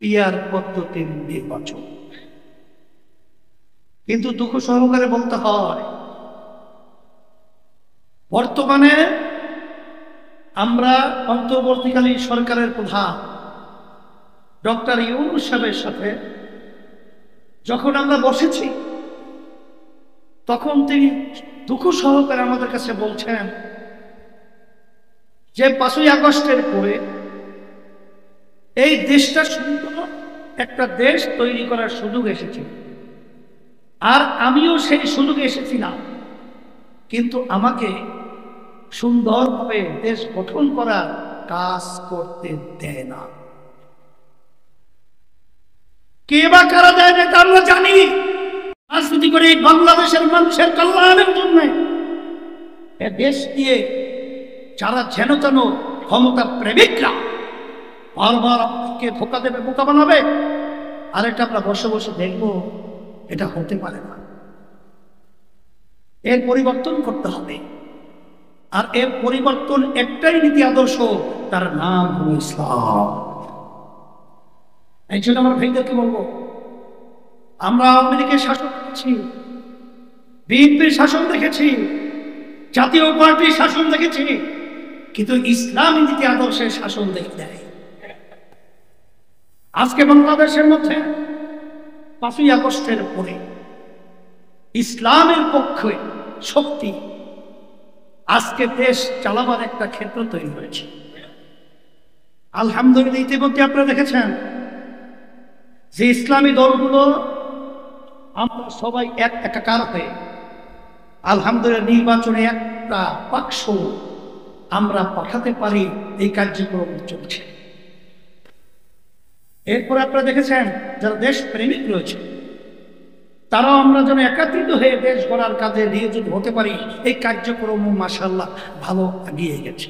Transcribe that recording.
Peer পদ্ধতির নির্বাচন। কিন্তু দুঃখ সহকারে বলতে হয়, বর্তমানে আমরা অন্তর্বর্তীকালীন সরকারের প্রধান ডক্টর ইউনূস সাহেবের সাথে যখন আমরা বসেছি, তখন তিনি দুঃখ সহকারে আমাদের কাছে বলছেন যে 5ই আগস্টের পরে এই দেশটা সুন্দর একটা দেশ তৈরি করার সুযোগ এসেছে, আর আমিও সেই সুযোগে এসেছিলাম, কিন্তু আমাকে সুন্দরভাবে দেশ গঠন করার কাজ করতে দেয় না। কে বা কারা দেয় না আমরা জানি। রাজনীতি করে বাংলাদেশের মানুষের কল্যাণের জন্য এ দেশ দিয়ে যারা যেন তেন ক্ষমতা প্রেমিকরা বারবার আমাকে ধোকা দেবে, বোকা বানাবে, আর এটা আমরা বসে বসে দেখবো, এটা হতে পারে না। এর পরিবর্তন করতে হবে, আর এর পরিবর্তন একটাই নীতি আদর্শ, তার নাম হলো ইসলাম। এই জন্য আমার ভাইদেরকে বলবো, আমরা আওয়ামী লীগের শাসন দেখেছি, বিএনপির শাসন দেখেছি, জাতীয় পার্টির শাসন দেখেছি, কিন্তু ইসলামী নীতি আদর্শের শাসন দেখি নাই। আজকে বাংলাদেশের মধ্যে 5ই আগস্টের পরে ইসলামের পক্ষে শক্তি আজকে দেশ চালাবার একটা ক্ষেত্র তৈরি হয়েছে। আলহামদুলিল্লাহ, ইতিমধ্যে আপনারা দেখেছেন যে ইসলামী দলগুলো আমরা সবাই একাকার হয়ে আলহামদুলিল্লাহ নির্বাচনে একটা বাক্স আমরা পাঠাতে পারি, এই কার্যক্রম চলছে। এরপরে আপনারা দেখেছেন যারা দেশ প্রেমিক রয়েছে, তারাও আমরা যেন একত্রিত হয়ে দেশ গড়ার কাজে নিয়োজিত হতে পারি, এই কার্যক্রম মাশাআল্লাহ ভালো এগিয়ে গেছে।